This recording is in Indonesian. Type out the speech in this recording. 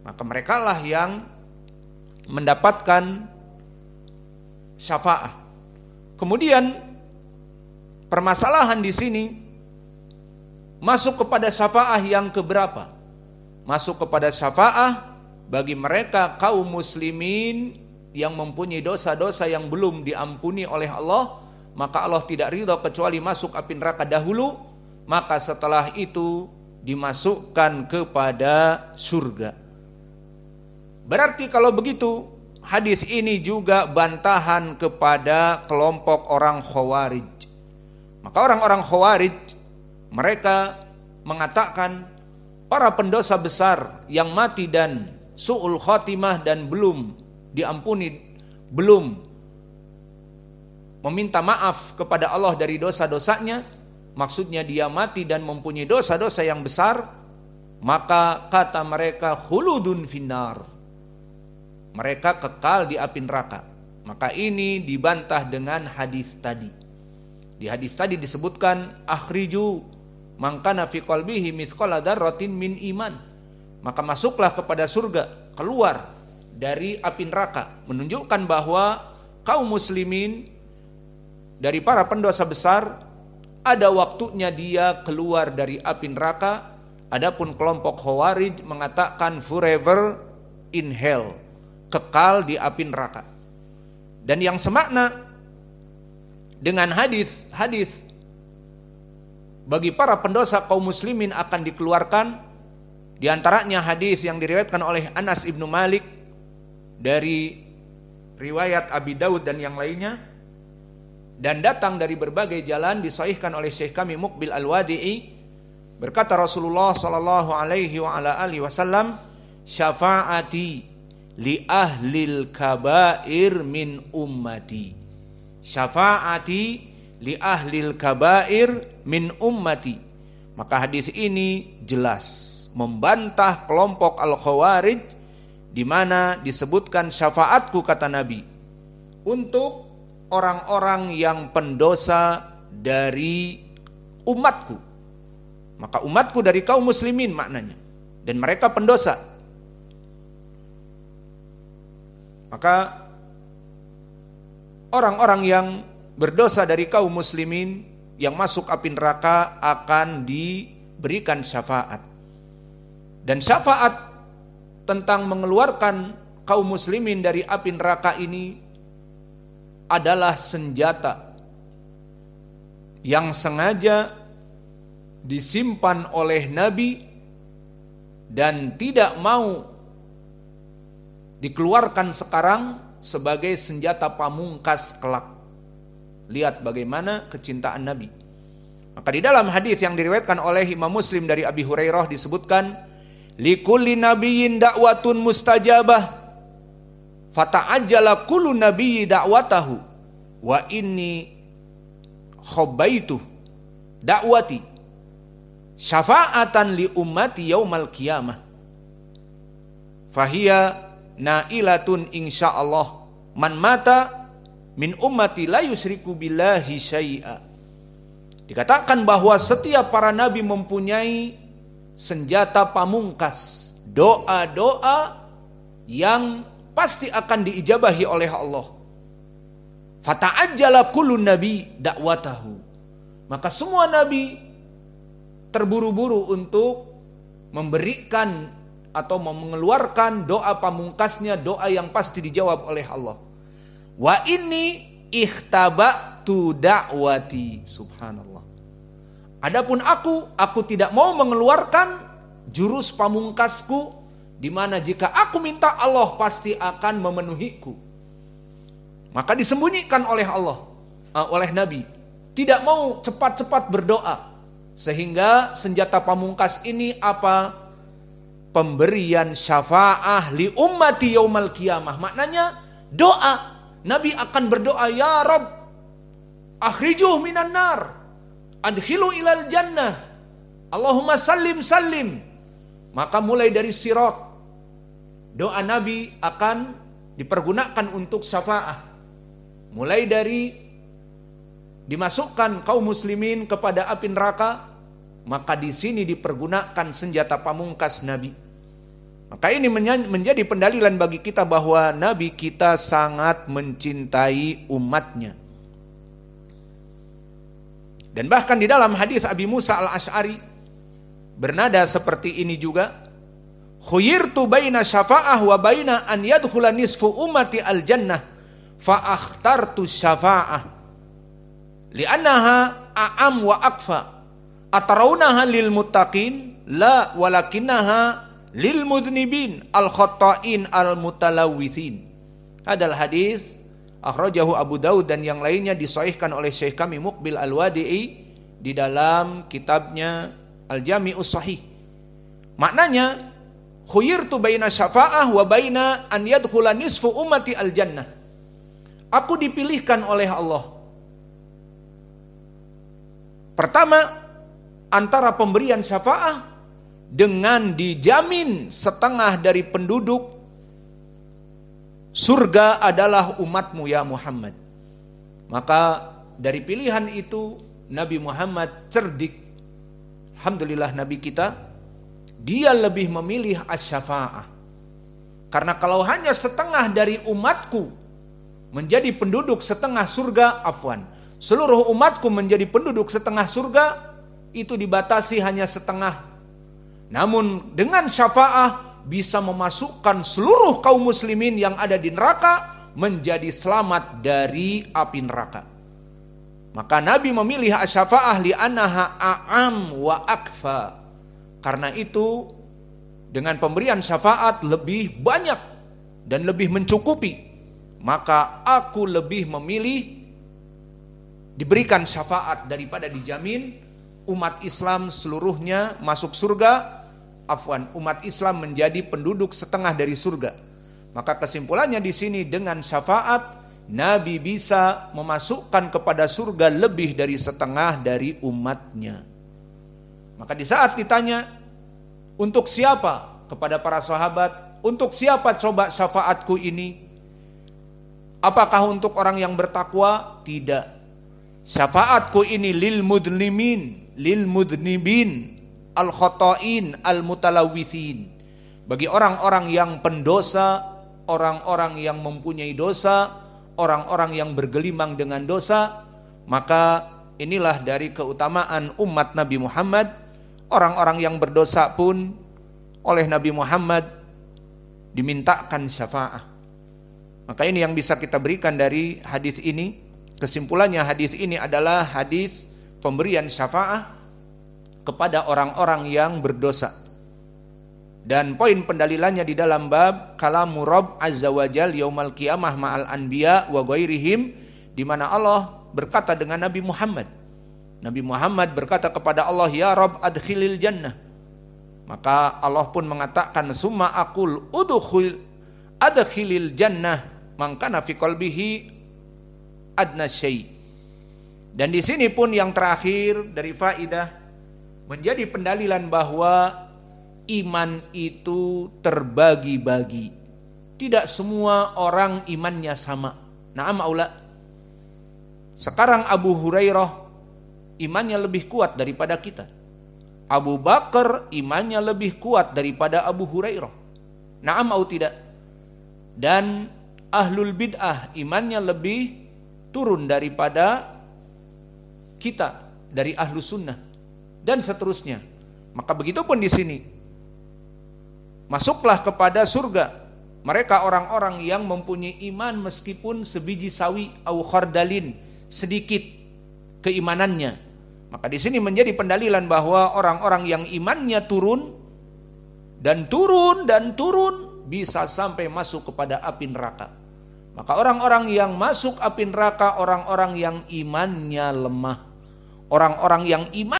maka merekalah yang mendapatkan syafaat. Kemudian permasalahan di sini masuk kepada syafaat yang keberapa? Masuk kepada syafaat bagi mereka kaum muslimin yang mempunyai dosa-dosa yang belum diampuni oleh Allah, maka Allah tidak ridha kecuali masuk api neraka dahulu, maka setelah itu dimasukkan kepada surga. Berarti kalau begitu hadis ini juga bantahan kepada kelompok orang Khawarij. Maka orang-orang Khawarij mereka mengatakan para pendosa besar yang mati dan su'ul khatimah dan belum diampuni, belum meminta maaf kepada Allah dari dosa-dosanya, maksudnya dia mati dan mempunyai dosa-dosa yang besar, maka kata mereka khuludun finnar, mereka kekal di api neraka. Maka ini dibantah dengan hadis tadi. Di hadis tadi disebutkan akhriju man kana fi qalbihi mithqala dzarratin min iman, maka masuklah kepada surga, keluar dari api neraka, menunjukkan bahwa kaum muslimin dari para pendosa besar ada waktunya dia keluar dari api neraka. Adapun kelompok Khawarij mengatakan forever in hell, kekal di api neraka. Dan yang semakna dengan hadis bagi para pendosa kaum muslimin akan dikeluarkan, di antaranya hadis yang diriwayatkan oleh Anas ibnu Malik dari riwayat Abi Daud dan yang lainnya, dan datang dari berbagai jalan, disahihkan oleh Syekh kami Muqbil Al-Wadi'i. Berkata Rasulullah sallallahu alaihi wa ala alihi wasallam, syafaati li ahlil kabair min ummati. Syafaati li ahlil kabair min ummati. Maka hadis ini jelas membantah kelompok Al-Khawarij, di mana disebutkan syafaatku, kata Nabi, untuk orang-orang yang pendosa dari umatku. Maka umatku dari kaum muslimin maknanya, dan mereka pendosa. Maka orang-orang yang berdosa dari kaum muslimin yang masuk api neraka akan diberikan syafaat. Dan syafaat tentang mengeluarkan kaum muslimin dari api neraka ini adalah senjata yang sengaja disimpan oleh Nabi dan tidak mau dikeluarkan sekarang sebagai senjata pamungkas kelak. Lihat bagaimana kecintaan Nabi. Maka di dalam hadis yang diriwayatkan oleh Imam Muslim dari Abi Hurairah disebutkan, likulli nabiyyin da'watun mustajabah fata'ajjala kullu nabiyyi da'watahu wa inni khabbaitu da'wati syafa'atan li ummati yaumal qiyamah fahiya nailatun insyaallah man mata min ummati la yusyriku billahi syai'a. Dikatakan bahwa setiap para nabi mempunyai senjata pamungkas, doa-doa yang pasti akan diijabahi oleh Allah. Fata'ajjala kullu nabi da'watahu. Maka semua nabi terburu-buru untuk memberikan atau mengeluarkan doa pamungkasnya, doa yang pasti dijawab oleh Allah. Wa inni ikhtabatu da'wati, subhanallah. Adapun aku tidak mau mengeluarkan jurus pamungkasku, di mana jika aku minta Allah pasti akan memenuhiku. Maka disembunyikan oleh Allah, oleh Nabi, tidak mau cepat-cepat berdoa, sehingga senjata pamungkas ini apa? Pemberian syafaah li ummati yaumal qiyamah. Maknanya doa. Nabi akan berdoa, ya Rabb, akhrijuh minan nar, adkhilu ilal jannah, Allahumma sallim sallim. Maka mulai dari sirat, doa Nabi akan dipergunakan untuk syafaah. Mulai dari dimasukkan kaum muslimin kepada api neraka, maka di sini dipergunakan senjata pamungkas Nabi. Maka ini menjadi pendalilan bagi kita bahwa Nabi kita sangat mencintai umatnya. Dan bahkan di dalam hadis Abi Musa al-Asy'ari bernada seperti ini juga, khuyirtu baina syafa'ah wa baina an yadkhula nisfu ummati al-jannah fa akhtartu syafa'ah li'annaha a'am wa akfa atarawunaha lil muttaqin la walakinnaha lil mudhnibin al khatta'in al mutalawwithin. Adalah hadis akhrajahu Abu Daud dan yang lainnya disahihkan oleh Syekh kami Muqbil Al-Wadi'i di dalam kitabnya Al-Jami'us Shahih. Maknanya khuyirtu baina syafa'ah wa baina an yadkhula nisfu ummati al-jannah. Aku dipilihkan oleh Allah. Pertama, antara pemberian syafa'ah dengan dijamin setengah dari penduduk surga adalah umatmu ya Muhammad. Maka dari pilihan itu Nabi Muhammad cerdik. Alhamdulillah Nabi kita, dia lebih memilih asy-syafa'ah. Karena kalau hanya setengah dari umatku menjadi penduduk setengah surga, seluruh umatku menjadi penduduk setengah surga, itu dibatasi hanya setengah. Namun dengan syafa'ah bisa memasukkan seluruh kaum muslimin yang ada di neraka menjadi selamat dari api neraka. Maka Nabi memilih asy-syafa'ah li'annaha a'am wa akfa. Karena itu dengan pemberian syafaat lebih banyak dan lebih mencukupi, maka aku lebih memilih diberikan syafaat daripada dijamin umat Islam seluruhnya masuk surga. Umat Islam menjadi penduduk setengah dari surga. Maka kesimpulannya di sini dengan syafaat Nabi bisa memasukkan kepada surga lebih dari setengah dari umatnya. Maka di saat ditanya untuk siapa kepada para sahabat, untuk siapa coba syafaatku ini? Apakah untuk orang yang bertakwa? Tidak. Syafaatku ini lil mudnibin al khata'in al mutalawwithin, bagi orang-orang yang pendosa, orang-orang yang mempunyai dosa, orang-orang yang bergelimang dengan dosa. Maka inilah dari keutamaan umat Nabi Muhammad. Orang-orang yang berdosa pun oleh Nabi Muhammad dimintakan syafaat. Maka ini yang bisa kita berikan dari hadis ini. Kesimpulannya hadis ini adalah hadis pemberian syafaat kepada orang-orang yang berdosa. Dan poin pendalilannya di dalam bab kalamu Rabb azza wajal yaumal qiyamah ma'al anbiya wa ghairihim, di mana Allah berkata dengan Nabi Muhammad. Nabi Muhammad berkata kepada Allah, ya Rabb adkhilil jannah. Maka Allah pun mengatakan summa aqul adkhilil jannah man kana fi qalbihi adna syai'. Dan di sini pun yang terakhir dari faidah menjadi pendalilan bahwa iman itu terbagi-bagi. Tidak semua orang imannya sama. Na'am aula. Sekarang Abu Hurairah imannya lebih kuat daripada kita. Abu Bakar imannya lebih kuat daripada Abu Hurairah. Na'am atau tidak? Dan ahlul bid'ah imannya lebih turun daripada kita, dari ahlu sunnah, dan seterusnya. Maka begitu pun di sini. Masuklah kepada surga mereka orang-orang yang mempunyai iman meskipun sebiji sawi au khardalin, sedikit keimanannya. Maka di sini menjadi pendalilan bahwa orang-orang yang imannya turun dan turun bisa sampai masuk kepada api neraka. Maka orang-orang yang masuk api neraka orang-orang yang imannya lemah. Orang-orang yang iman